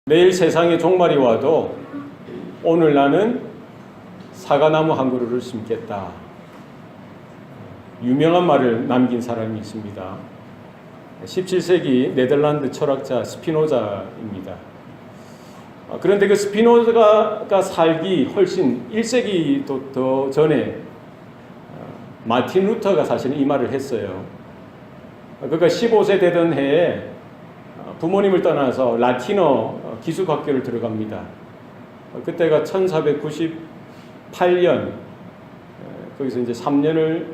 내일 세상에 종말이 와도 오늘 나는 사과나무 한 그루를 심겠다. 유명한 말을 남긴 사람이 있습니다. 17세기 네덜란드 철학자 스피노자입니다. 그런데 그 스피노자가 살기 훨씬 1세기도 더 전에 마틴 루터가 사실은 이 말을 했어요. 그러니까 15세 되던 해에 부모님을 떠나서 라틴어 기숙학교를 들어갑니다. 그때가 1498년, 거기서 이제 3년을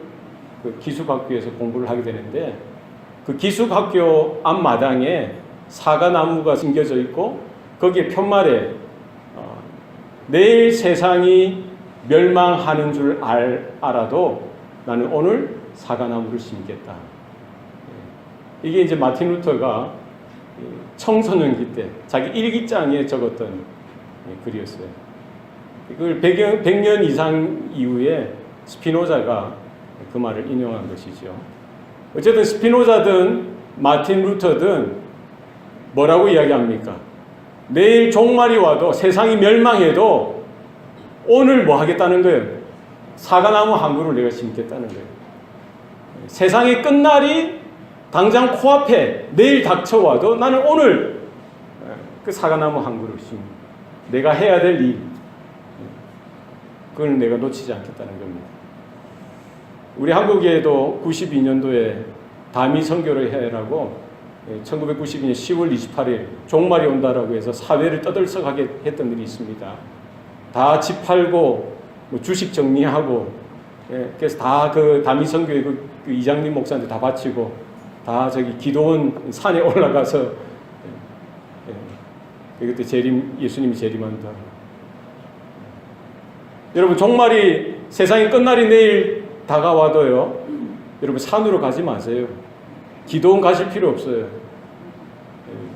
그 기숙학교에서 공부를 하게 되는데, 그 기숙학교 앞마당에 사과나무가 심겨져 있고, 거기에 편말에 내일 세상이 멸망하는 줄 알아도 나는 오늘 사과나무를 심겠다. 이게 이제 마틴 루터가 청소년기 때 자기 일기장에 적었던 글이었어요. 이걸 100년 이상 이후에 스피노자가 그 말을 인용한 것이죠. 어쨌든 스피노자든 마틴 루터든 뭐라고 이야기합니까? 내일 종말이 와도 세상이 멸망해도 오늘 뭐 하겠다는 거예요? 사과나무 한 그루를 내가 심겠다는 거예요. 세상의 끝날이 당장 코앞에 내일 닥쳐와도 나는 오늘 그 사과나무 한 그루 심는, 내가 해야 될 일, 그걸 내가 놓치지 않겠다는 겁니다. 우리 한국에도 92년도에 다미 선교를 해라고 1992년 10월 28일 종말이 온다라고 해서 사회를 떠들썩하게 했던 일이 있습니다. 다 집 팔고 주식 정리하고, 그래서 다 그 다미 선교의 그 이장님 목사한테 다 바치고 다 저기 기도원 산에 올라가서, 그때 예수님이 재림한다. 여러분, 종말이, 세상의 끝날이 내일 다가와도요, 여러분 산으로 가지 마세요. 기도원 가실 필요 없어요.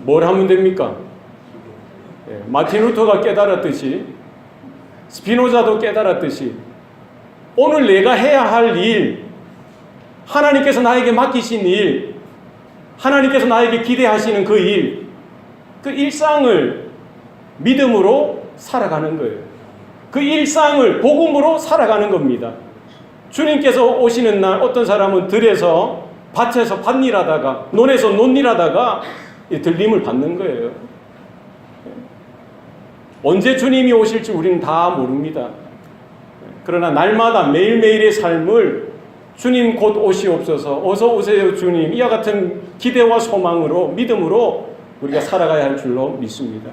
뭘 하면 됩니까? 마틴 루터가 깨달았듯이, 스피노자도 깨달았듯이, 오늘 내가 해야 할 일, 하나님께서 나에게 맡기신 일, 하나님께서 나에게 기대하시는 그 일, 그 일상을 믿음으로 살아가는 거예요. 그 일상을 복음으로 살아가는 겁니다. 주님께서 오시는 날 어떤 사람은 들에서, 밭에서 밭일하다가, 논에서 논일하다가 들림을 받는 거예요. 언제 주님이 오실지 우리는 다 모릅니다. 그러나 날마다 매일매일의 삶을 주님 곧 오시옵소서, 어서 오세요 주님, 이와 같은 기대와 소망으로, 믿음으로 우리가 살아가야 할 줄로 믿습니다.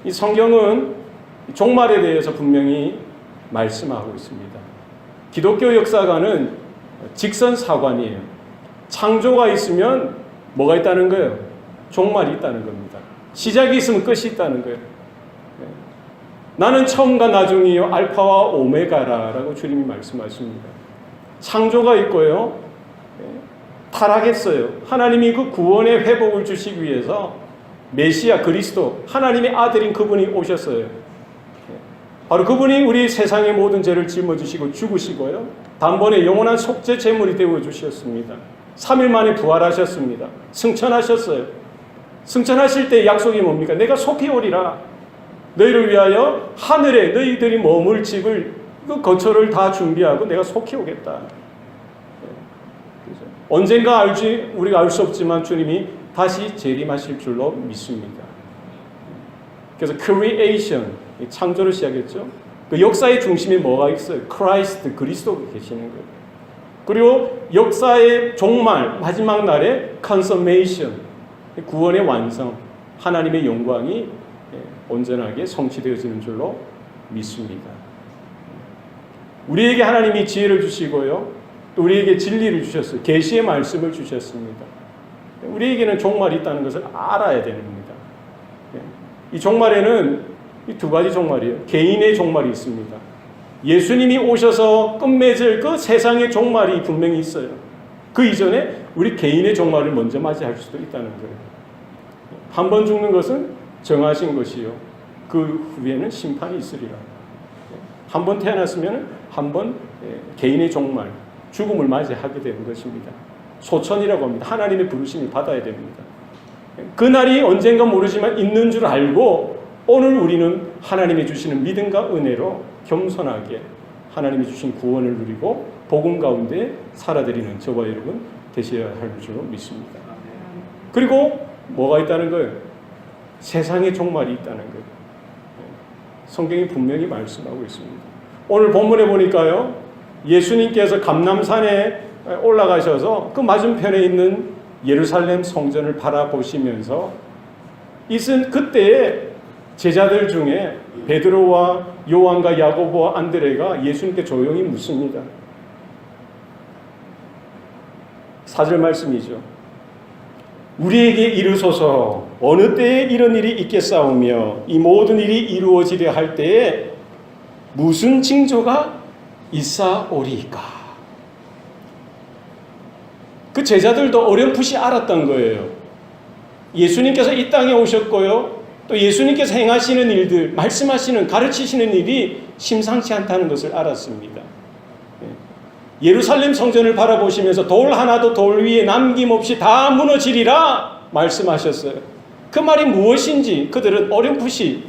이 성경은 종말에 대해서 분명히 말씀하고 있습니다. 기독교 역사가는 직선사관이에요. 창조가 있으면 뭐가 있다는 거예요? 종말이 있다는 겁니다. 시작이 있으면 끝이 있다는 거예요. 나는 처음과 나중이요 알파와 오메가라라고 주님이 말씀하십니다. 창조가 있고요, 타락했어요. 하나님이 그 구원의 회복을 주시기 위해서 메시아 그리스도, 하나님의 아들인 그분이 오셨어요. 바로 그분이 우리 세상의 모든 죄를 짊어지시고 죽으시고요, 단번에 영원한 속죄 제물이 되어 주셨습니다. 3일 만에 부활하셨습니다. 승천하셨어요. 승천하실 때 약속이 뭡니까? 내가 속히 오리라. 너희를 위하여 하늘에 너희들이 머물 집을, 그 거처를 다 준비하고 내가 속히 오겠다. 언젠가 우리가 알 수 없지만 주님이 다시 재림하실 줄로 믿습니다. 그래서 creation, 창조를 시작했죠. 그 역사의 중심에 뭐가 있어요? 크라이스트, 그리스도가 계시는 거예요. 그리고 역사의 종말, 마지막 날에 consummation, 구원의 완성, 하나님의 영광이 온전하게 성취되어지는 줄로 믿습니다. 우리에게 하나님이 지혜를 주시고요, 또 우리에게 진리를 주셨어요. 계시의 말씀을 주셨습니다. 우리에게는 종말이 있다는 것을 알아야 됩니다. 이 종말에는 이 두 가지 종말이에요. 개인의 종말이 있습니다. 예수님이 오셔서 끝맺을 그 세상의 종말이 분명히 있어요. 그 이전에 우리 개인의 종말을 먼저 맞이할 수도 있다는 거예요. 한 번 죽는 것은 정하신 것이요, 그 후에는 심판이 있으리라. 한 번 태어났으면 한 번 개인의 종말, 죽음을 맞이하게 되는 것입니다. 소천이라고 합니다. 하나님의 부르심을 받아야 됩니다. 그날이 언젠가 모르지만 있는 줄 알고 오늘 우리는 하나님이 주시는 믿음과 은혜로 겸손하게 하나님이 주신 구원을 누리고 복음 가운데 살아드리는 저와 여러분 되셔야 할 줄로 믿습니다. 그리고 뭐가 있다는 거예요? 세상의 종말이 있다는 거예요. 성경이 분명히 말씀하고 있습니다. 오늘 본문에 보니까요, 예수님께서 감람산에 올라가셔서 그 맞은편에 있는 예루살렘 성전을 바라보시면서 있은 그때에 제자들 중에 베드로와 요한과 야고보와 안드레가 예수님께 조용히 묻습니다. 4절 말씀이죠. 우리에게 이르소서 어느 때에 이런 일이 있겠사오며 이 모든 일이 이루어지려 할 때에 무슨 징조가 있사오리이까. 그 제자들도 어렴풋이 알았던 거예요. 예수님께서 이 땅에 오셨고요, 또 예수님께서 행하시는 일들, 말씀하시는, 가르치시는 일이 심상치 않다는 것을 알았습니다. 예루살렘 성전을 바라보시면서 돌 하나도 돌 위에 남김없이 다 무너지리라 말씀하셨어요. 그 말이 무엇인지 그들은 어렴풋이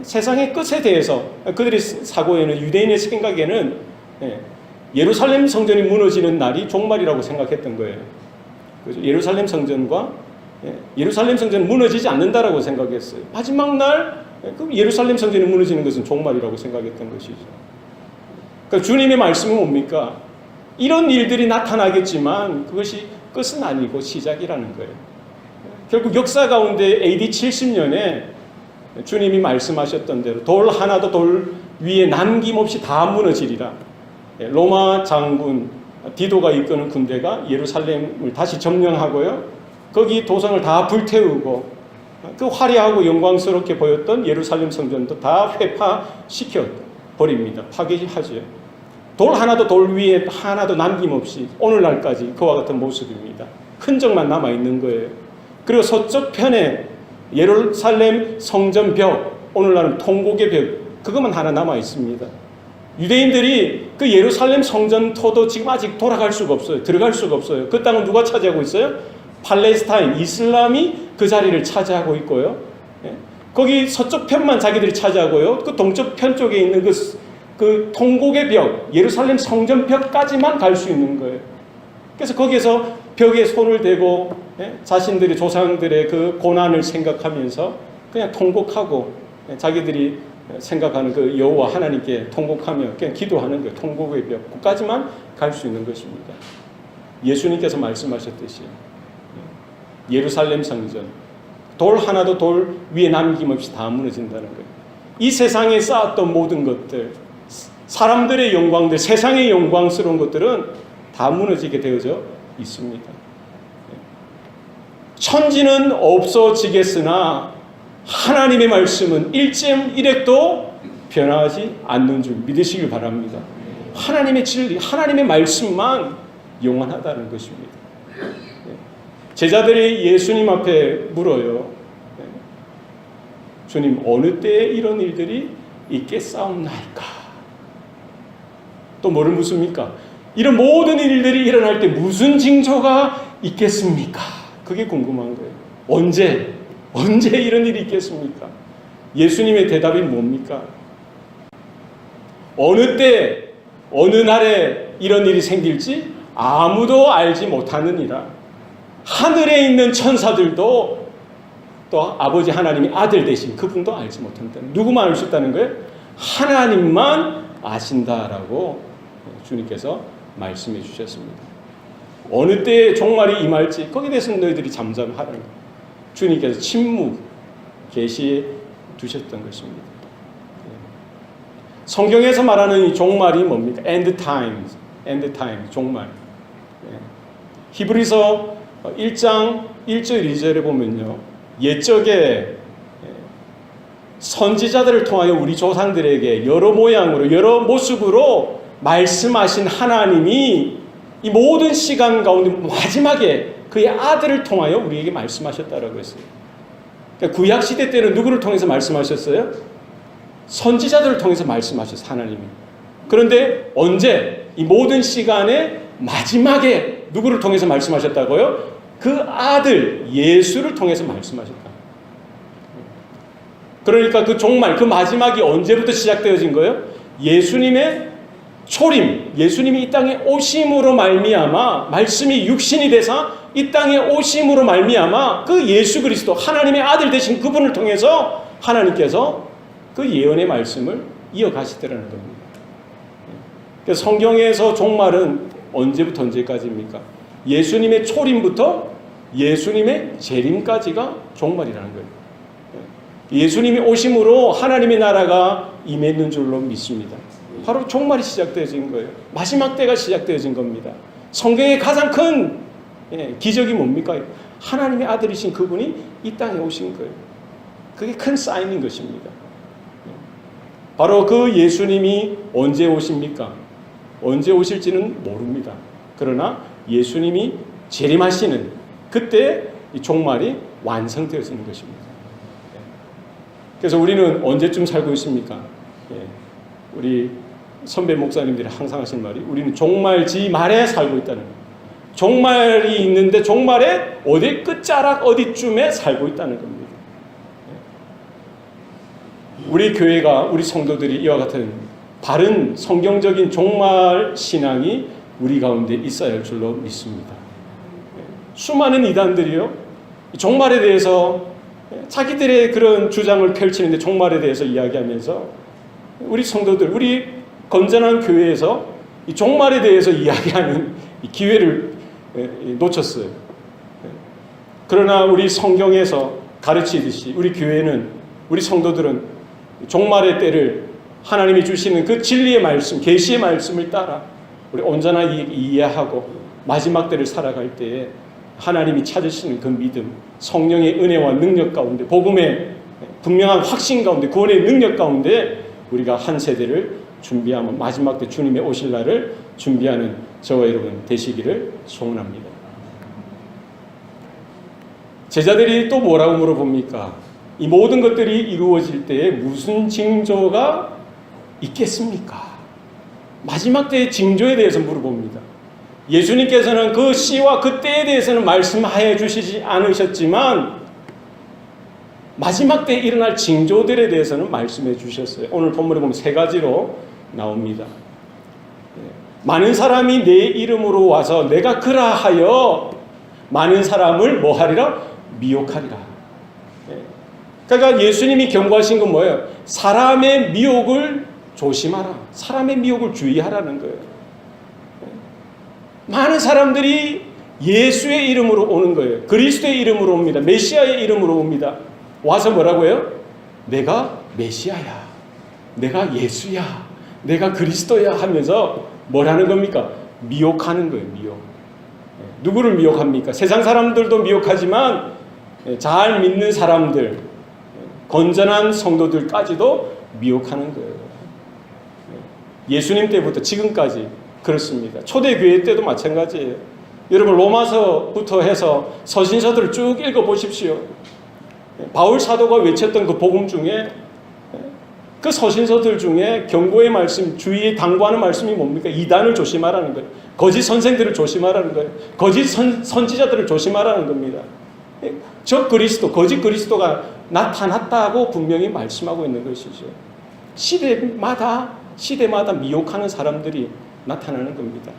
세상의 끝에 대해서 그들의 사고에는, 유대인의 생각에는 예루살렘 성전이 무너지는 날이 종말이라고 생각했던 거예요. 예루살렘 성전과 예루살렘 성전은 무너지지 않는다라고 생각했어요. 마지막 날 예루살렘 성전이 무너지는 것은 종말이라고 생각했던 것이죠. 그러니까 주님의 말씀은 뭡니까? 이런 일들이 나타나겠지만 그것이 끝은 아니고 시작이라는 거예요. 결국 역사 가운데 AD 70년에 주님이 말씀하셨던 대로 돌 하나도 돌 위에 남김없이 다 무너지리라. 로마 장군 디도가 이끄는 군대가 예루살렘을 다시 점령하고요, 거기 도성을 다 불태우고 그 화려하고 영광스럽게 보였던 예루살렘 성전도 다 회파시켜 버립니다. 파괴하죠. 돌 하나도 돌 위에 하나도 남김없이 오늘날까지 그와 같은 모습입니다. 흔적만 남아있는 거예요. 그리고 서쪽 편에 예루살렘 성전 벽, 오늘날은 통곡의 벽, 그것만 하나 남아있습니다. 유대인들이 그 예루살렘 성전토도 지금 아직 돌아갈 수가 없어요. 들어갈 수가 없어요. 그 땅은 누가 차지하고 있어요? 팔레스타인, 이슬람이 그 자리를 차지하고 있고요. 거기 서쪽 편만 자기들이 차지하고요, 그 동쪽 편 쪽에 있는 그 통곡의 벽, 예루살렘 성전 벽까지만 갈 수 있는 거예요. 그래서 거기에서 벽에 손을 대고 자신들의 조상들의 그 고난을 생각하면서 그냥 통곡하고 자기들이 생각하는 그 여호와 하나님께 통곡하며 그냥 기도하는 거예요. 통곡의 벽, 거기까지만 갈 수 있는 것입니다. 예수님께서 말씀하셨듯이 예루살렘 성전, 돌 하나도 돌 위에 남김없이 다 무너진다는 거예요. 이 세상에 쌓았던 모든 것들, 사람들의 영광들, 세상의 영광스러운 것들은 다 무너지게 되어져 있습니다. 천지는 없어지겠으나 하나님의 말씀은 일점일획도 변하지 않는 줄 믿으시길 바랍니다. 하나님의 진리, 하나님의 말씀만 영원하다는 것입니다. 제자들이 예수님 앞에 물어요. 주님, 어느 때에 이런 일들이 있겠사옵나이까? 또 뭐를 묻습니까? 이런 모든 일들이 일어날 때 무슨 징조가 있겠습니까? 그게 궁금한 거예요. 언제 이런 일이 있겠습니까? 예수님의 대답이 뭡니까? 어느 때, 어느 날에 이런 일이 생길지 아무도 알지 못하느니라. 하늘에 있는 천사들도 또 아버지 하나님이 아들 되신 그분도 알지 못한다. 누구만 알 수 있다는 거예요? 하나님만 아신다라고 주님께서 말씀해 주셨습니다. 어느 때에 종말이 임할지 거기에 대해서는 너희들이 잠잠하라는 거예요. 주님께서 침묵 계시해 두셨던 것입니다. 성경에서 말하는 이 종말이 뭡니까? end time, 종말. 히브리서 1장 1절 2절에 보면요, 옛적에 선지자들을 통하여 우리 조상들에게 여러 모양으로 여러 모습으로 말씀하신 하나님이 이 모든 시간 가운데 마지막에 그의 아들을 통하여 우리에게 말씀하셨다라고 했어요. 그러니까 구약시대 때는 누구를 통해서 말씀하셨어요? 선지자들을 통해서 말씀하셨어요, 하나님이. 그런데 언제? 이 모든 시간의 마지막에 누구를 통해서 말씀하셨다고요? 그 아들 예수를 통해서 말씀하셨다. 그러니까 그 종말, 그 마지막이 언제부터 시작되어진 거예요? 예수님의 초림, 예수님이 이 땅에 오심으로 말미암아, 말씀이 육신이 돼서 이 땅에 오심으로 말미암아 그 예수 그리스도 하나님의 아들 되신 그분을 통해서 하나님께서 그 예언의 말씀을 이어가시더라는 겁니다. 그래서 성경에서 종말은 언제부터 언제까지입니까? 예수님의 초림부터 예수님의 재림까지가 종말이라는 거예요. 예수님이 오심으로 하나님의 나라가 임했는 줄로 믿습니다. 바로 종말이 시작되어진 거예요. 마지막 때가 시작되어진 겁니다. 성경의 가장 큰 기적이 뭡니까? 하나님의 아들이신 그분이 이 땅에 오신 거예요. 그게 큰 사인인 것입니다. 바로 그 예수님이 언제 오십니까? 언제 오실지는 모릅니다. 그러나 예수님이 재림하시는 그때 이 종말이 완성되어지는 것입니다. 그래서 우리는 언제쯤 살고 있습니까? 우리 선배 목사님들이 항상 하신 말이 우리는 종말지 말에 살고 있다는 거예요. 종말이 있는데 종말의 어디 끝자락 어디쯤에 살고 있다는 겁니다. 우리 교회가 우리 성도들이 이와 같은 바른 성경적인 종말 신앙이 우리 가운데 있어야 할 줄로 믿습니다. 수많은 이단들이요 종말에 대해서 자기들의 그런 주장을 펼치는데 종말에 대해서 이야기하면서 우리 성도들, 우리 건전한 교회에서 이 종말에 대해서 이야기하는 이 기회를 놓쳤어요. 그러나 우리 성경에서 가르치듯이 우리 교회는, 우리 성도들은 종말의 때를 하나님이 주시는 그 진리의 말씀, 계시의 말씀을 따라 우리 온전하게 이해하고 마지막 때를 살아갈 때에 하나님이 찾으시는 그 믿음, 성령의 은혜와 능력 가운데, 복음의 분명한 확신 가운데, 구원의 능력 가운데 우리가 한 세대를 준비하면 마지막 때 주님의 오실 날을 준비하는 저와 여러분 되시기를 소원합니다. 제자들이 또 뭐라고 물어봅니까? 이 모든 것들이 이루어질 때에 무슨 징조가 있겠습니까? 마지막 때의 징조에 대해서 물어봅니다. 예수님께서는 그 시와 그 때에 대해서는 말씀하여 주시지 않으셨지만 마지막 때에 일어날 징조들에 대해서는 말씀해 주셨어요. 오늘 본문에 보면 세 가지로 나옵니다. 많은 사람이 내 이름으로 와서 내가 그라하여 많은 사람을 뭐 하리라? 미혹하리라. 그러니까 예수님이 경고하신 건 뭐예요? 사람의 미혹을 조심하라. 사람의 미혹을 주의하라는 거예요. 많은 사람들이 예수의 이름으로 오는 거예요. 그리스도의 이름으로 옵니다. 메시아의 이름으로 옵니다. 와서 뭐라고 해요? 내가 메시아야. 내가 예수야. 내가 그리스도야 하면서 뭐라는 겁니까? 미혹하는 거예요. 미혹. 누구를 미혹합니까? 세상 사람들도 미혹하지만 잘 믿는 사람들, 건전한 성도들까지도 미혹하는 거예요. 예수님 때부터 지금까지 그렇습니다. 초대교회 때도 마찬가지예요. 여러분 로마서부터 해서 서신서들을 쭉 읽어보십시오. 바울 사도가 외쳤던 그 복음 중에 그 서신서들 중에 경고의 말씀, 주의에 당부하는 말씀이 뭡니까? 이단을 조심하라는 거예요. 거짓 선생들을 조심하라는 거예요. 거짓 선지자들을 조심하라는 겁니다. 적 그리스도, 거짓 그리스도가 나타났다고 분명히 말씀하고 있는 것이죠. 시대마다 미혹하는 사람들이 나타나는 겁니다.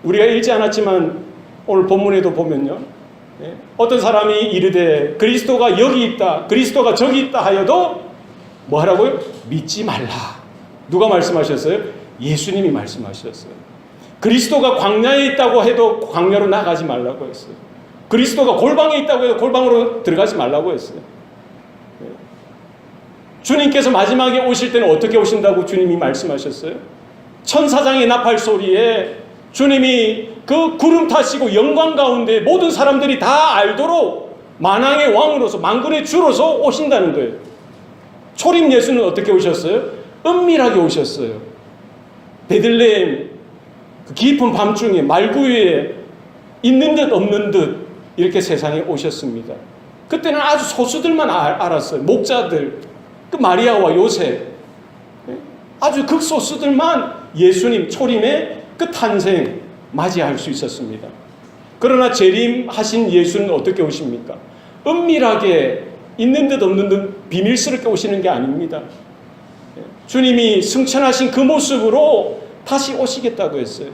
우리가 읽지 않았지만 오늘 본문에도 보면요. 어떤 사람이 이르되 그리스도가 여기 있다, 그리스도가 저기 있다 하여도 뭐 하라고요? 믿지 말라. 누가 말씀하셨어요? 예수님이 말씀하셨어요. 그리스도가 광야에 있다고 해도 광야로 나가지 말라고 했어요. 그리스도가 골방에 있다고 해도 골방으로 들어가지 말라고 했어요. 주님께서 마지막에 오실 때는 어떻게 오신다고 주님이 말씀하셨어요? 천사장의 나팔 소리에 주님이 그 구름 타시고 영광 가운데 모든 사람들이 다 알도록 만왕의 왕으로서 만군의 주로서 오신다는 거예요. 초림 예수는 어떻게 오셨어요? 은밀하게 오셨어요. 베들레헴 그 깊은 밤중에 말구유에 있는 듯 없는 듯 이렇게 세상에 오셨습니다. 그때는 아주 소수들만 알았어요. 목자들, 그 마리아와 요셉, 아주 극소수들만 예수님 초림의 그 탄생 맞이할 수 있었습니다. 그러나 재림하신 예수는 어떻게 오십니까? 은밀하게 있는 듯 없는 듯 비밀스럽게 오시는 게 아닙니다. 주님이 승천하신 그 모습으로 다시 오시겠다고 했어요.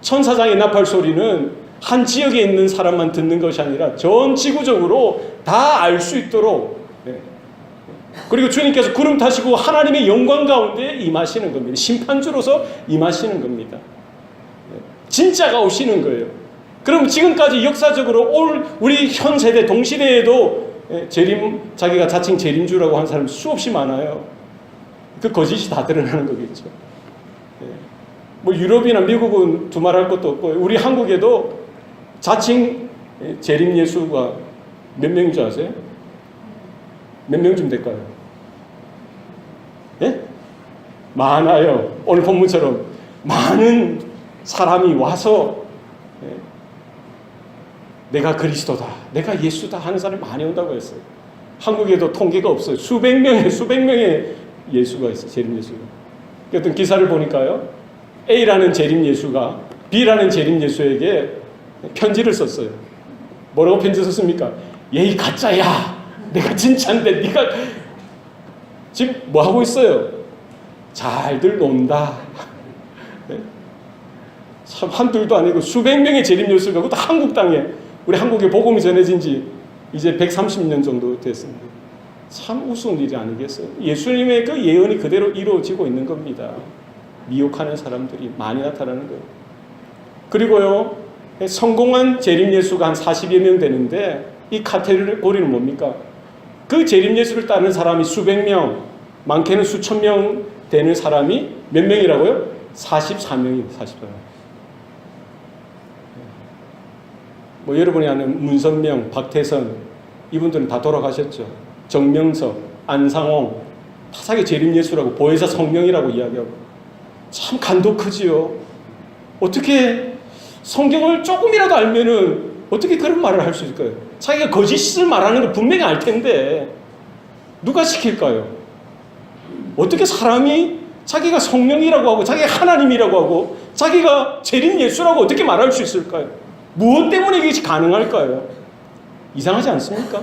천사장의 나팔 소리는 한 지역에 있는 사람만 듣는 것이 아니라 전 지구적으로 다 알 수 있도록, 그리고 주님께서 구름 타시고 하나님의 영광 가운데 임하시는 겁니다. 심판주로서 임하시는 겁니다. 진짜가 오시는 거예요. 그럼 지금까지 역사적으로 우리 현 세대 동시대에도 자기가 자칭 재림주라고 한 사람 수없이 많아요. 그 거짓이 다 드러나는 거겠죠. 뭐 유럽이나 미국은 두말할 것도 없고, 우리 한국에도 자칭 재림 예수가 몇 명인 줄 아세요? 몇 명쯤 될까요? 예? 많아요. 오늘 본문처럼 많은 사람이 와서 내가 그리스도다, 내가 예수다 하는 사람이 많이 온다고 했어요. 한국에도 통계가 없어요. 수백 명의 예수가 있어요. 재림 예수가. 어떤 기사를 보니까요, A라는 재림 예수가 B라는 재림 예수에게 편지를 썼어요. 뭐라고 편지 썼습니까? 얘이 가짜야, 내가 진짜인데 네가 지금 뭐 하고 있어요? 잘들 논다. 참 한둘도 아니고 수백 명의 재림 예수가, 그것도 한국 땅에, 우리 한국에 복음이 전해진 지 이제 130년 정도 됐습니다. 참 우스운 일이 아니겠어요? 예수님의 그 예언이 그대로 이루어지고 있는 겁니다. 미혹하는 사람들이 많이 나타나는 거예요. 그리고요, 성공한 재림 예수가 한 40여 명 되는데, 이 카테고리는 뭡니까? 그 재림 예수를 따르는 사람이 수백 명, 많게는 수천 명 되는 사람이 몇 명이라고요? 44명이에요. 44명. 뭐 여러분이 아는 문선명, 박태선, 이분들은 다 돌아가셨죠. 정명석, 안상홍, 타사계 재림 예수라고 보혜사 성명이라고 이야기하고, 참 간도 크지요. 어떻게 성경을 조금이라도 알면은 어떻게 그런 말을 할 수 있을까요? 자기가 거짓을 말하는 걸 분명히 알 텐데 누가 시킬까요? 어떻게 사람이 자기가 성령이라고 하고 자기가 하나님이라고 하고 자기가 재림 예수라고 어떻게 말할 수 있을까요? 무엇 때문에 이것이 가능할까요? 이상하지 않습니까?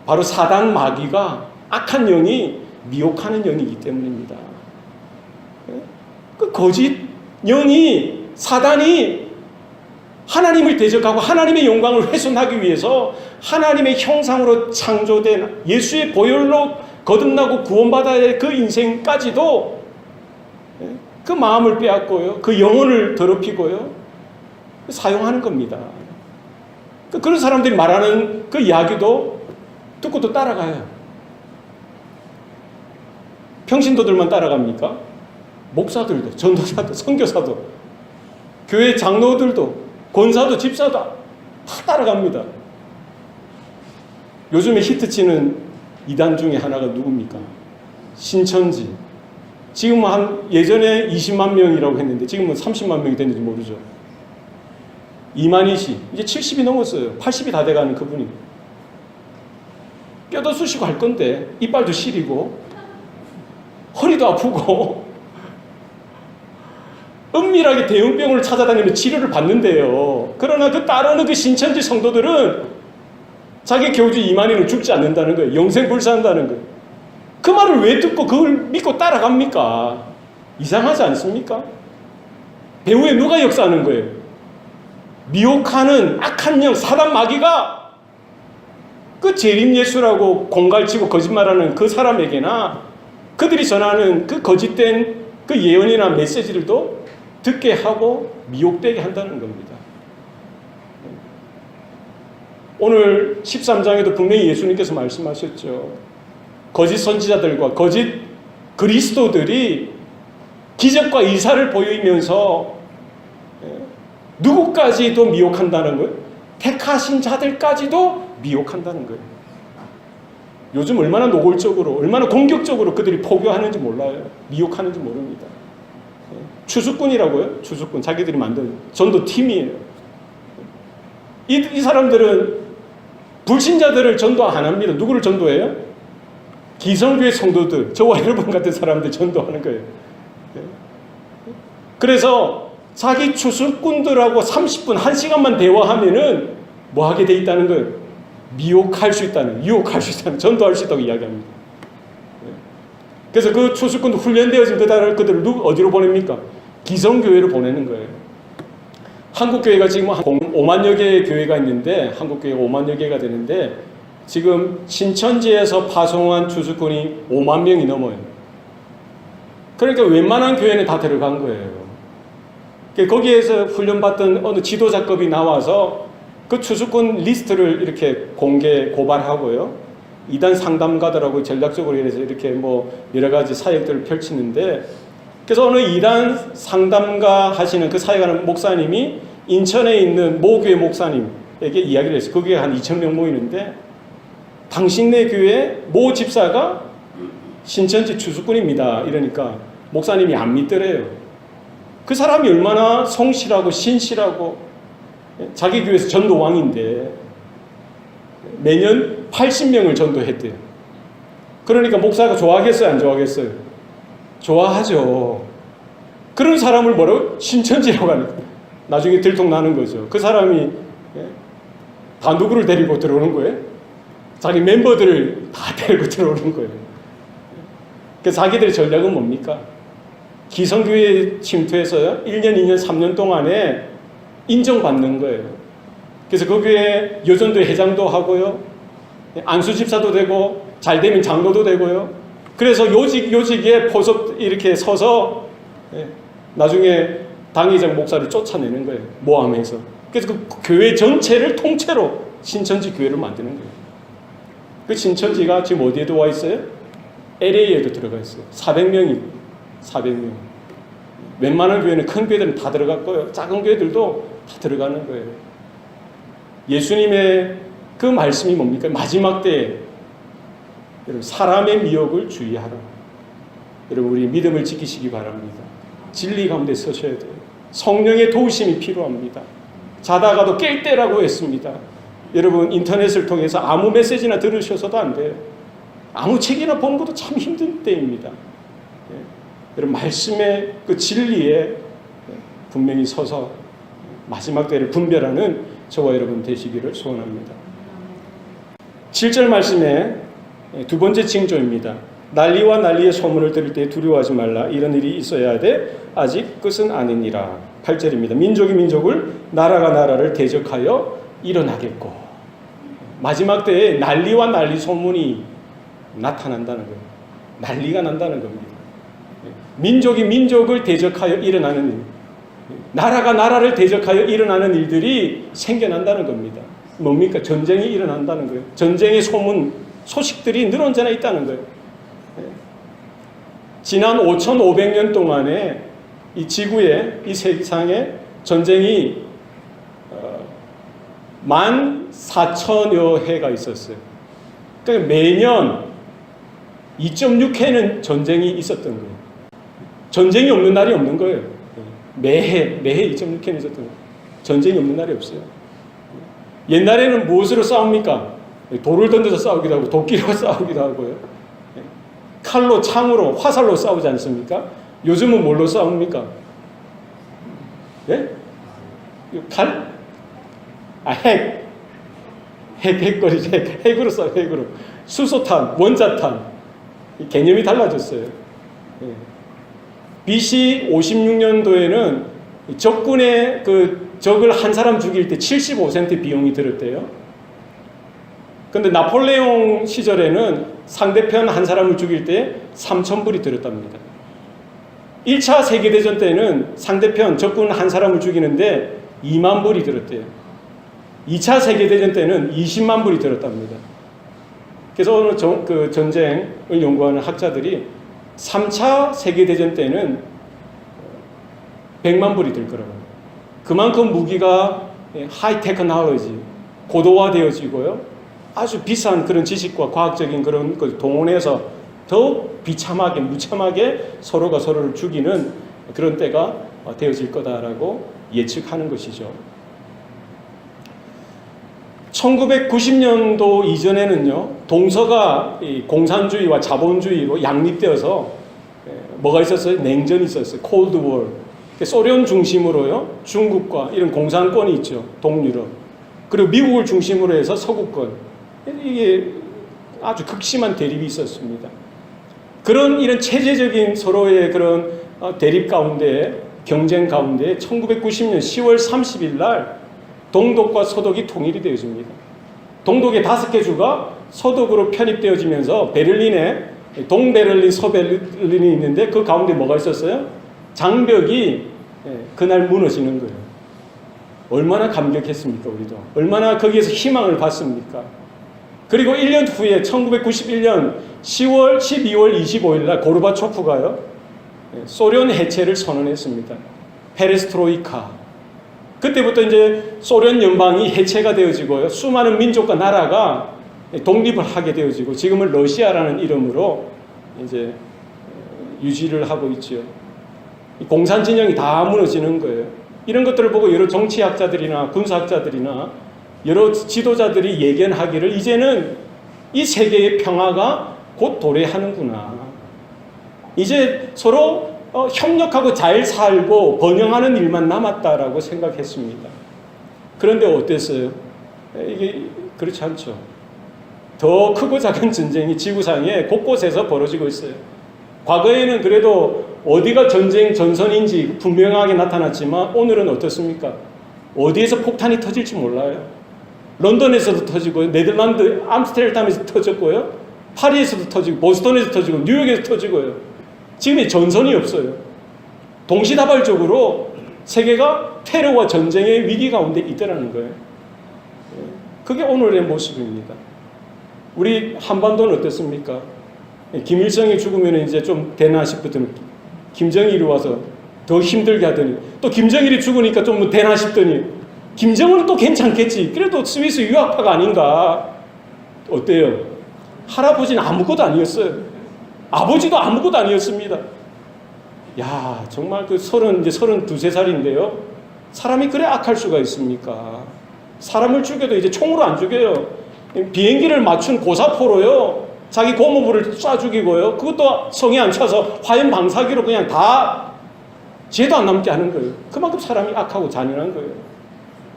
바로 사단 마귀가, 악한 영이 미혹하는 영이기 때문입니다. 그 거짓 영이, 사단이 하나님을 대적하고 하나님의 영광을 훼손하기 위해서 하나님의 형상으로 창조된 예수의 보혈로 거듭나고 구원받아야 될 그 인생까지도 그 마음을 빼앗고요, 그 영혼을 더럽히고요, 사용하는 겁니다. 그런 사람들이 말하는 그 이야기도 듣고 또 따라가요. 평신도들만 따라갑니까? 목사들도, 전도사도, 선교사도, 교회 장로들도, 권사도, 집사도 다 따라갑니다. 요즘에 히트치는 이단 중에 하나가 누굽니까? 신천지. 지금 예전에 20만 명이라고 했는데 지금은 30만 명이 됐는지 모르죠. 이만희 씨, 이제 70이 넘었어요. 80이 다 돼가는 그분이. 뼈도 쑤시고 할 건데 이빨도 시리고 허리도 아프고 은밀하게 대형병원을 찾아다니며 치료를 받는데요. 그러나 그 따르는 그 신천지 성도들은 자기 교주 이만희는 죽지 않는다는 거예요. 영생 불사한다는 거예요. 그 말을 왜 듣고 그걸 믿고 따라갑니까? 이상하지 않습니까? 배후에 누가 역사하는 거예요? 미혹하는 악한 영, 사단 마귀가 그 재림 예수라고 공갈치고 거짓말하는 그 사람에게나 그들이 전하는 그 거짓된 그 예언이나 메시지들도 듣게 하고 미혹되게 한다는 겁니다. 오늘 13장에도 분명히 예수님께서 말씀하셨죠. 거짓 선지자들과 거짓 그리스도들이 기적과 이사를 보이면서 누구까지도 미혹한다는 거예요. 택하신 자들까지도 미혹한다는 거예요. 요즘 얼마나 노골적으로, 얼마나 공격적으로 그들이 포교하는지 몰라요. 미혹하는지 모릅니다. 추수꾼이라고요? 추수꾼. 자기들이 만든 전도팀이에요. 이 사람들은 불신자들을 전도 안 합니다. 누구를 전도해요? 기성교회 성도들, 저와 여러분 같은 사람들 전도하는 거예요. 그래서 자기 추수꾼들하고 30분, 1시간만 대화하면은 뭐 하게 돼 있다는 거예요? 미혹할 수 있다는, 유혹할 수 있다는, 전도할 수 있다고 이야기합니다. 그래서 그 추수꾼도 훈련되어진 그들을 어디로 보냅니까? 기성교회로 보내는 거예요. 한국교회가 지금 5만여 개의 교회가 있는데, 한국교회가 5만여 개가 되는데, 지금 신천지에서 파송한 추수꾼이 5만 명이 넘어요. 그러니까 웬만한 교회는 다 들어간 거예요. 거기에서 훈련받던 어느 지도자급이 나와서 그 추수꾼 리스트를 이렇게 공개 고발하고요. 이단 상담가들하고 전략적으로 해서 이렇게 뭐 여러 가지 사역들을 펼치는데, 그래서 어느 이단 상담가 하시는 그 사역하는 목사님이 인천에 있는 모교회 목사님에게 이야기를 했어요. 거기에 한 2,000명 모이는데, 당신네 교회 모 집사가 신천지 추수꾼입니다. 이러니까 목사님이 안 믿더래요. 그 사람이 얼마나 성실하고 신실하고 자기 교회에서 전도왕인데 매년 80명을 전도했대요. 그러니까 목사가 좋아하겠어요? 안 좋아하겠어요? 좋아하죠. 그런 사람을 뭐라고? 신천지라고 하니까 나중에 들통나는 거죠. 그 사람이 다 누구를 데리고 들어오는 거예요? 자기 멤버들을 다 데리고 들어오는 거예요. 그래서 자기들의 전략은 뭡니까? 기성교회에 침투해서 1년, 2년, 3년 동안에 인정받는 거예요. 그래서 그 교회 여전도 회장도 하고요. 안수집사도 되고, 잘 되면 장로도 되고요. 그래서 요직에 포섭 이렇게 서서 나중에 당회장 목사를 쫓아내는 거예요. 모함해서. 그래서 그 교회 전체를 통째로 신천지 교회를 만드는 거예요. 그 신천지가 지금 어디에도 와 있어요? LA에도 들어가 있어요. 400명이 400명. 웬만한 교회는 큰 교회들은 다 들어갔고요. 작은 교회들도 다 들어가는 거예요. 예수님의 그 말씀이 뭡니까? 마지막 때에 여러분 사람의 미혹을 주의하라. 여러분 우리 믿음을 지키시기 바랍니다. 진리 가운데 서셔야 돼요. 성령의 도우심이 필요합니다. 자다가도 깰 때라고 했습니다. 여러분 인터넷을 통해서 아무 메시지나 들으셔서도 안 돼요. 아무 책이나 보는 것도 참 힘든 때입니다. 여러분 말씀의 그 진리에 분명히 서서 마지막 때를 분별하는 저와 여러분 되시기를 소원합니다. 7절 말씀에 두 번째 징조입니다. 난리와 난리의 소문을 들을 때 두려워하지 말라. 이런 일이 있어야 돼. 아직 끝은 아니니라. 8절입니다. 민족이 민족을, 나라가 나라를 대적하여 일어나겠고. 마지막 때에 난리와 난리 소문이 나타난다는 거예요. 난리가 난다는 겁니다. 민족이 민족을 대적하여 일어나는 일, 나라가 나라를 대적하여 일어나는 일들이 생겨난다는 겁니다. 뭡니까? 전쟁이 일어난다는 거예요. 전쟁의 소식들이 늘 언제나 있다는 거예요. 지난 5,500년 동안에 이 지구에, 이 세상에 전쟁이 14,000여 해가 있었어요. 그러니까 매년 2.6회는 전쟁이 있었던 거예요. 전쟁이 없는 날이 없는 거예요. 매해 2.6회는 있었던 거예요. 전쟁이 없는 날이 없어요. 옛날에는 무엇으로 싸웁니까? 돌을 던져서 싸우기도 하고 도끼로 싸우기도 하고요. 칼로, 창으로, 화살로 싸우지 않습니까? 요즘은 뭘로 싸웁니까? 예? 칼? 핵거리지. 핵으로 싸워, 핵으로. 수소탄, 원자탄. 개념이 달라졌어요. 예. BC 56년도에는 적군의 적을 한 사람 죽일 때 75센트 비용이 들었대요. 근데 나폴레옹 시절에는 상대편 한 사람을 죽일 때 3,000불이 들었답니다. 1차 세계대전 때는 상대편 적군 한 사람을 죽이는데 2만 불이 들었대요. 2차 세계대전 때는 20만 불이 들었답니다. 그래서 오늘 그 전쟁을 연구하는 학자들이 3차 세계대전 때는 100만 불이 들 거라고. 그만큼 무기가 하이 테크놀로지, 고도화되어지고요. 아주 비싼 그런 지식과 과학적인 그런 걸 동원해서 더욱 비참하게, 무참하게 서로가 서로를 죽이는 그런 때가 되어질 거다라고 예측하는 것이죠. 1990년도 이전에는요, 동서가 공산주의와 자본주의로 양립되어서 뭐가 있었어요? 냉전이 있었어요. 콜드 워. 소련 중심으로요, 중국과 이런 공산권이 있죠, 동유럽. 그리고 미국을 중심으로 해서 서구권. 이게 아주 극심한 대립이 있었습니다. 그런 이런 체제적인 서로의 그런 대립 가운데, 경쟁 가운데 1990년 10월 30일 날 동독과 서독이 통일이 되어집니다. 동독의 5개 주가 서독으로 편입되어지면서 베를린에 동베를린, 서베를린이 있는데 그 가운데 뭐가 있었어요? 장벽이 그날 무너지는 거예요. 얼마나 감격했습니까, 우리도. 얼마나 거기에서 희망을 봤습니까? 그리고 1년 후에 1991년 12월 25일 날 고르바초프가요, 소련 해체를 선언했습니다. 페레스트로이카. 그때부터 이제 소련 연방이 해체가 되어지고요, 수많은 민족과 나라가 독립을 하게 되어지고 지금은 러시아라는 이름으로 이제 유지를 하고 있죠. 공산 진영이 다 무너지는 거예요. 이런 것들을 보고 여러 정치학자들이나 군사학자들이나 여러 지도자들이 예견하기를 이제는 이 세계의 평화가 곧 도래하는구나. 이제 서로 협력하고 잘 살고 번영하는 일만 남았다라고 생각했습니다. 그런데 어땠어요? 이게 그렇지 않죠. 더 크고 작은 전쟁이 지구상에 곳곳에서 벌어지고 있어요. 과거에는 그래도 어디가 전쟁 전선인지 분명하게 나타났지만 오늘은 어떻습니까? 어디에서 폭탄이 터질지 몰라요. 런던에서도 터지고요, 네덜란드 암스테르담에서 터졌고요, 파리에서도 터지고, 보스턴에서 터지고, 뉴욕에서 터지고요. 지금 전선이 없어요. 동시다발적으로 세계가 테러와 전쟁의 위기 가운데 있다는 거예요. 그게 오늘의 모습입니다. 우리 한반도는 어떻습니까? 김일성이 죽으면 이제 좀 되나 싶더니 김정일이 와서 더 힘들게 하더니 또 김정일이 죽으니까 좀 되나 싶더니 김정은은 또 괜찮겠지. 그래도 스위스 유학파가 아닌가. 어때요? 할아버지는 아무것도 아니었어요. 아버지도 아무것도 아니었습니다. 야, 정말 그 32살인데요. 사람이 그래 악할 수가 있습니까? 사람을 죽여도 이제 총으로 안 죽여요. 비행기를 맞춘 고사포로요, 자기 고모부를 쏴 죽이고요, 그것도 성에 안 차서 화염 방사기로 그냥 다 죄도 안 남게 하는 거예요. 그만큼 사람이 악하고 잔인한 거예요.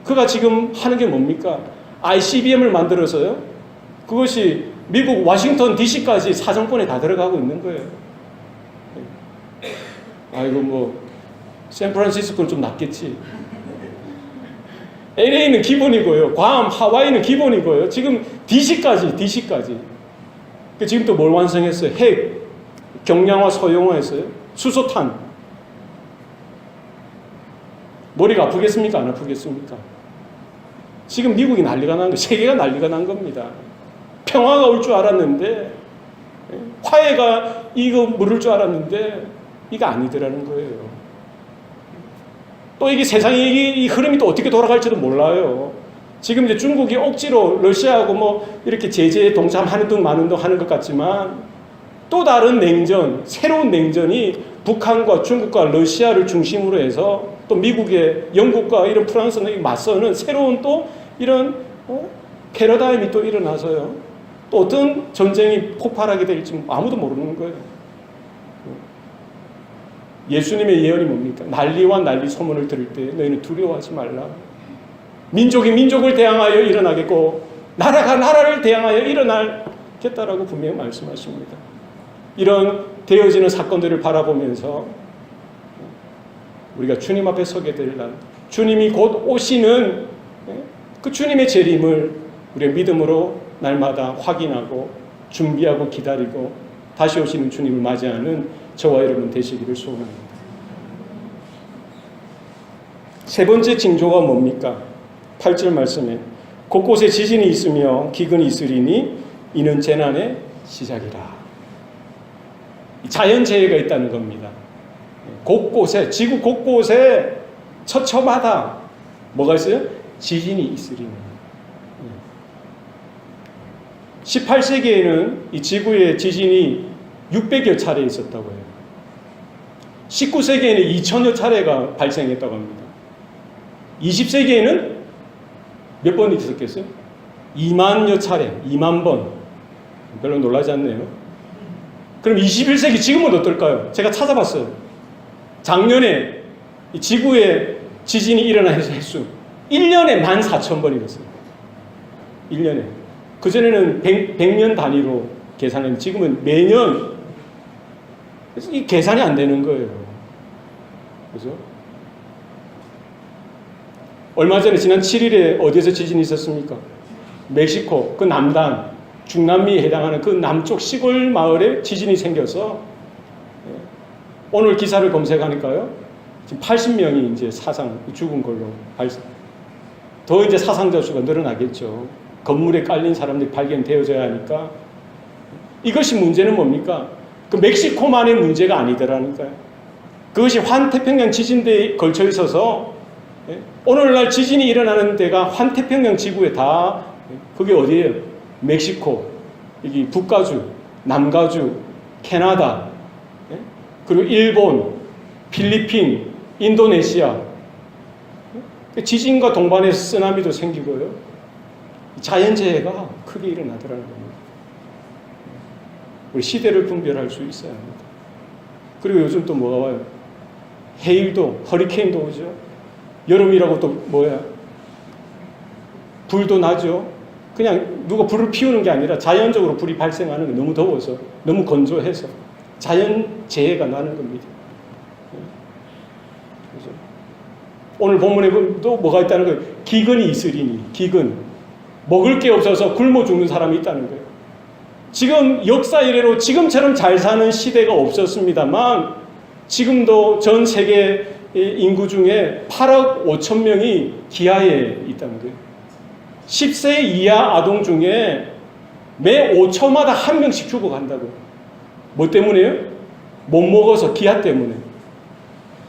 그가 지금 하는 게 뭡니까? ICBM을 만들어서요, 그것이 미국 워싱턴 DC까지 사정권에 다 들어가고 있는 거예요. 아이고 뭐 샌프란시스코는 좀 낫겠지. LA는 기본이고요, 괌, 하와이는 기본이고요, 지금 DC까지. 지금 또 뭘 완성했어요? 핵 경량화, 소형화했어요. 수소탄. 머리가 아프겠습니까? 안 아프겠습니까? 지금 미국이 난리가 난 거예요. 세계가 난리가 난 겁니다. 평화가 올 줄 알았는데, 화해가 이거 물을 줄 알았는데 이거 아니더라는 거예요. 또 이게 세상의 이 흐름이 또 어떻게 돌아갈지도 몰라요. 지금 이제 중국이 억지로 러시아하고 뭐 이렇게 제재에 동참하는 둥 마는 둥 하는 것 같지만 또 다른 냉전, 새로운 냉전이 북한과 중국과 러시아를 중심으로 해서 또 미국의 영국과 이런 프랑스는 맞서는 새로운 또 이런 패러다임이 또 일어나서요, 또 어떤 전쟁이 폭발하게 될지 아무도 모르는 거예요. 예수님의 예언이 뭡니까? 난리와 난리 소문을 들을 때 너희는 두려워하지 말라. 민족이 민족을 대항하여 일어나겠고 나라가 나라를 대항하여 일어나겠다라고 분명히 말씀하십니다. 이런 되어지는 사건들을 바라보면서 우리가 주님 앞에 서게 될 날, 주님이 곧 오시는 그 주님의 재림을 우리의 믿음으로 날마다 확인하고 준비하고 기다리고 다시 오시는 주님을 맞이하는 저와 여러분 되시기를 소원합니다. 세 번째 징조가 뭡니까? 8절 말씀에 곳곳에 지진이 있으며 기근이 있으리니 이는 재난의 시작이라. 자연재해가 있다는 겁니다. 곳곳에, 지구 곳곳에 처처마다 뭐가 있어요? 지진이 있으리니. 18세기에는 이 지구의 지진이 600여 차례 있었다고 해요. 19세기에는 2000여 차례가 발생했다고 합니다. 20세기에는 몇 번 있었겠어요? 2만여 차례, 2만 번. 별로 놀라지 않네요. 그럼 21세기 지금은 어떨까요? 제가 찾아봤어요. 작년에 이 지구에 지진이 일어나는 횟수 1년에 14,000번이었어요. 1년에. 그전에는 100년 단위로 계산했는데 지금은 매년. 그래서 이 계산이 안 되는 거예요. 그죠? 얼마 전에 지난 7일에 어디에서 지진이 있었습니까? 멕시코 그 남단 중남미에 해당하는 그 남쪽 시골 마을에 지진이 생겨서 오늘 기사를 검색하니까요. 지금 80명이 이제 죽은 걸로 발생. 더 이제 사상자 수가 늘어나겠죠. 건물에 깔린 사람들이 발견되어져야 하니까. 이것이 문제는 뭡니까? 그 멕시코만의 문제가 아니더라니까요. 그것이 환태평양 지진대에 걸쳐 있어서 오늘날 지진이 일어나는 데가 환태평양 지구에 다 그게 어디예요? 멕시코, 여기 북가주, 남가주, 캐나다, 그리고 일본, 필리핀, 인도네시아. 지진과 동반해서 쓰나미도 생기고요. 자연재해가 크게 일어나더라는 겁니다. 우리 시대를 분별할 수 있어야 합니다. 그리고 요즘 또 뭐가 와요? 해일도, 허리케인도 오죠. 여름이라고 또 뭐야? 불도 나죠. 그냥 누가 불을 피우는 게 아니라 자연적으로 불이 발생하는 게 너무 더워서, 너무 건조해서 자연재해가 나는 겁니다. 그래서 오늘 본문에 또 뭐가 있다는 거예요? 기근이 있으리니, 기근. 먹을 게 없어서 굶어 죽는 사람이 있다는 거예요. 지금 역사 이래로 지금처럼 잘 사는 시대가 없었습니다만 지금도 전 세계 인구 중에 8억 5천 명이 기아에 있다는 거예요. 10세 이하 아동 중에 매 5초마다 한 명씩 죽어간다고요. 뭐 때문에요? 못 먹어서 기아 때문에.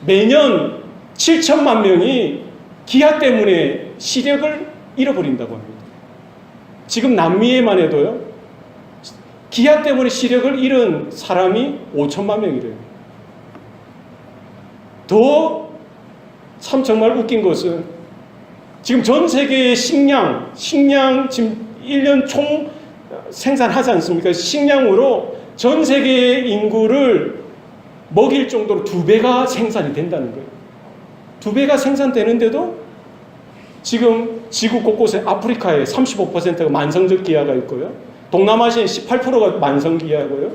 매년 7천만 명이 기아 때문에 시력을 잃어버린다고 합니다. 지금 남미에만 해도요. 기아 때문에 시력을 잃은 사람이 5천만 명이래요. 더 참 정말 웃긴 것은 지금 전 세계의 식량 지금 1년 총 생산하지 않습니까? 식량으로 전 세계의 인구를 먹일 정도로 2배가 생산이 된다는 거예요. 2배가 생산되는데도 지금 지구 곳곳에 아프리카에 35%가 만성적 기아가 있고요. 동남아시아에 18%가 만성기아고요.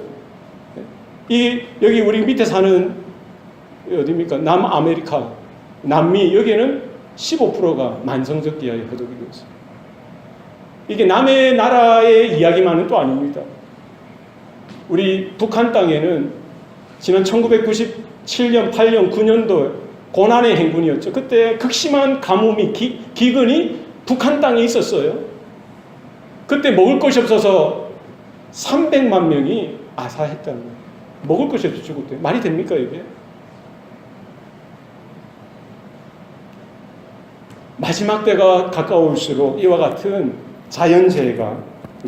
여기 우리 밑에 사는 어디입니까? 남아메리카, 남미 여기에는 15%가 만성적 기아에 허덕이고 있어요. 이게 남의 나라의 이야기만은 또 아닙니다. 우리 북한 땅에는 지난 1997년, 8년, 9년도 고난의 행군이었죠. 그때 극심한 가뭄이 기근이 북한 땅에 있었어요. 그때 먹을 것이 없어서 300만 명이 아사했다는 거예요. 먹을 것이 없어서 죽었대요. 말이 됩니까 이게? 마지막 때가 가까울수록 이와 같은 자연재해가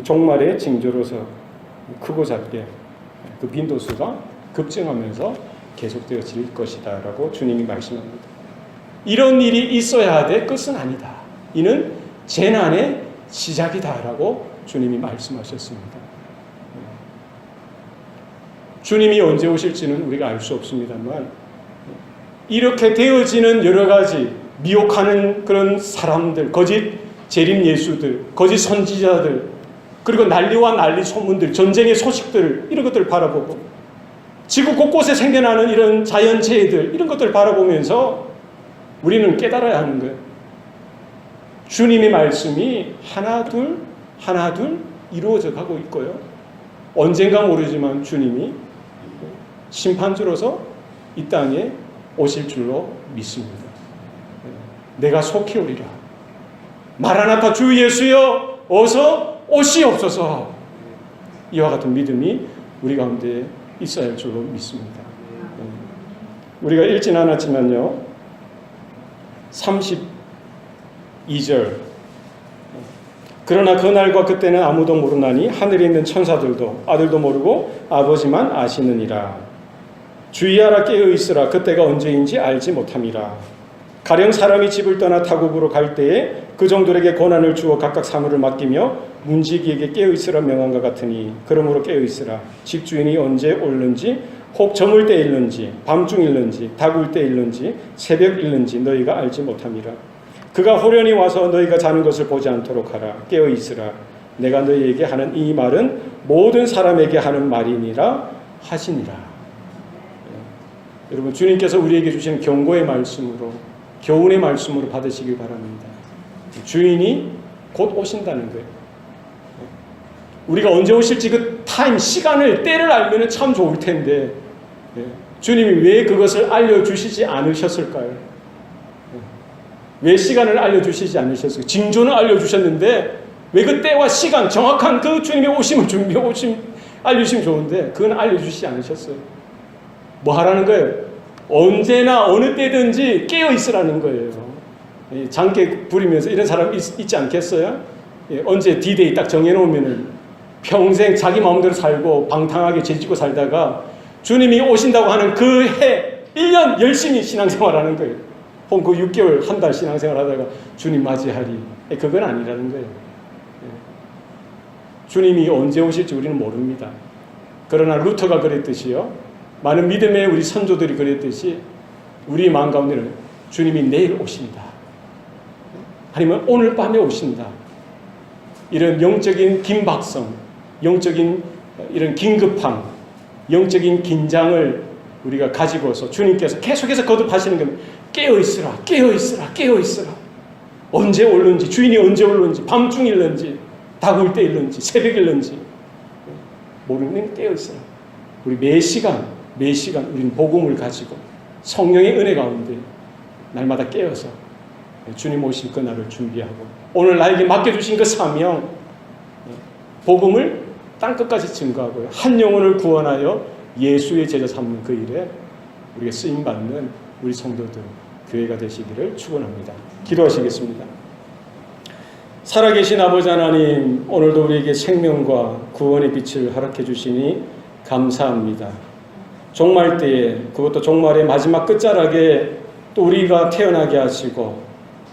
종말의 징조로서 크고 작게 그 빈도수가 급증하면서 계속되어질 것이다 라고 주님이 말씀합니다. 이런 일이 있어야 될 것은 아니다. 이는 재난의 시작이다 라고 주님이 말씀하셨습니다. 주님이 언제 오실지는 우리가 알 수 없습니다만 이렇게 되어지는 여러 가지 미혹하는 그런 사람들, 거짓 재림 예수들, 거짓 선지자들, 그리고 난리와 난리 소문들, 전쟁의 소식들 이런 것들을 바라보고 지구 곳곳에 생겨나는 이런 자연재해들 이런 것들을 바라보면서 우리는 깨달아야 하는 거예요. 주님의 말씀이 하나둘 이루어져 가고 있고요. 언젠가 모르지만 주님이 심판주로서 이 땅에 오실 줄로 믿습니다. 내가 속히 오리라. 마라나타 주 예수여 어서 오시옵소서. 이와 같은 믿음이 우리 가운데 있어야 할 줄로 믿습니다. 우리가 읽진 않았지만요. 32절 그러나 그날과 그때는 아무도 모르나니 하늘에 있는 천사들도 아들도 모르고 아버지만 아시느니라. 주의하라 깨어있으라. 그때가 언제인지 알지 못함이라. 가령 사람이 집을 떠나 타국으로 갈 때에 그 종들에게 고난을 주어 각각 사물을 맡기며 문지기에게 깨어있으라 명한것 같으니 그러므로 깨어있으라. 집주인이 언제 올는지 혹 저물 때 일는지 밤중 일는지 다굴 때 일는지 새벽 일는지 너희가 알지 못함이라. 그가 호련히 와서 너희가 자는 것을 보지 않도록 하라. 깨어있으라. 내가 너희에게 하는 이 말은 모든 사람에게 하는 말이니라 하시니라. 여러분, 주님께서 우리에게 주시는 경고의 말씀으로, 교훈의 말씀으로 받으시길 바랍니다. 주인이 곧 오신다는 거예요. 우리가 언제 오실지 그 타임, 시간을, 때를 알면 참 좋을 텐데 주님이 왜 그것을 알려주시지 않으셨을까요? 왜 시간을 알려주시지 않으셨을까요? 징조는 알려주셨는데 왜 그 때와 시간, 정확한 그 주님의 오심을 알려주시면 좋은데 그건 알려주시지 않으셨어요. 뭐 하라는 거예요? 언제나 어느 때든지 깨어있으라는 거예요. 장깨 부리면서 이런 사람 있지 않겠어요? 언제 D-Day 딱 정해놓으면은 평생 자기 마음대로 살고 방탕하게 죄짓고 살다가 주님이 오신다고 하는 그 해 1년 열심히 신앙생활하는 거예요. 혹은 그 6개월, 한 달 신앙생활하다가 주님 맞이하리. 그건 아니라는 거예요. 주님이 언제 오실지 우리는 모릅니다. 그러나 루터가 그랬듯이요, 많은 믿음의 우리 선조들이 그랬듯이 우리 마음 가운데는 주님이 내일 오신다, 아니면 오늘 밤에 오신다, 이런 영적인 긴박성, 영적인 이런 긴급함, 영적인 긴장을 우리가 가지고서 주님께서 계속해서 거듭하시는 겁니다. 깨어있으라, 깨어있으라, 깨어있으라. 언제 올는지, 주인이 언제 올는지, 밤중 일는지 다굴 때 일는지 새벽 일는지 모르는 깨어있으라. 우리 매 시간 우리는 복음을 가지고 성령의 은혜 가운데 날마다 깨어서 주님 오실 그 날을 준비하고 오늘 나에게 맡겨주신 그 사명, 복음을 땅끝까지 증거하고요, 한 영혼을 구원하여 예수의 제자 삼는 그 일에 우리가 쓰임받는 우리 성도들, 교회가 되시기를 축원합니다. 기도하시겠습니다. 살아계신 아버지 하나님, 오늘도 우리에게 생명과 구원의 빛을 허락해 주시니 감사합니다. 종말 때에, 그것도 종말의 마지막 끝자락에 또 우리가 태어나게 하시고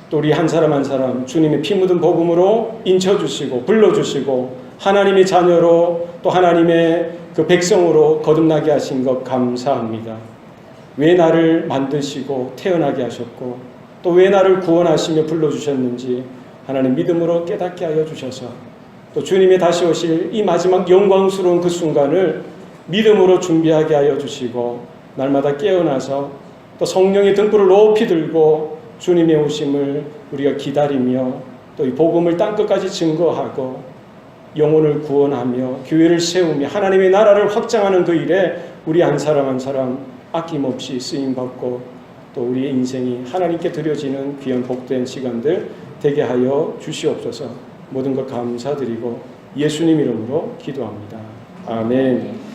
또 우리 한 사람 한 사람 주님의 피 묻은 복음으로 인쳐주시고 불러주시고 하나님의 자녀로 또 하나님의 그 백성으로 거듭나게 하신 것 감사합니다. 왜 나를 만드시고 태어나게 하셨고 또 왜 나를 구원하시며 불러주셨는지 하나님 믿음으로 깨닫게 하여 주셔서 또 주님의 다시 오실 이 마지막 영광스러운 그 순간을 믿음으로 준비하게 하여 주시고 날마다 깨어나서 또 성령의 등불을 높이 들고 주님의 오심을 우리가 기다리며 또 이 복음을 땅끝까지 증거하고 영혼을 구원하며 교회를 세우며 하나님의 나라를 확장하는 그 일에 우리 한 사람 한 사람 아낌없이 쓰임받고 또 우리의 인생이 하나님께 드려지는 귀한 복된 시간들 되게 하여 주시옵소서. 모든 것 감사드리고 예수님 이름으로 기도합니다. 아멘.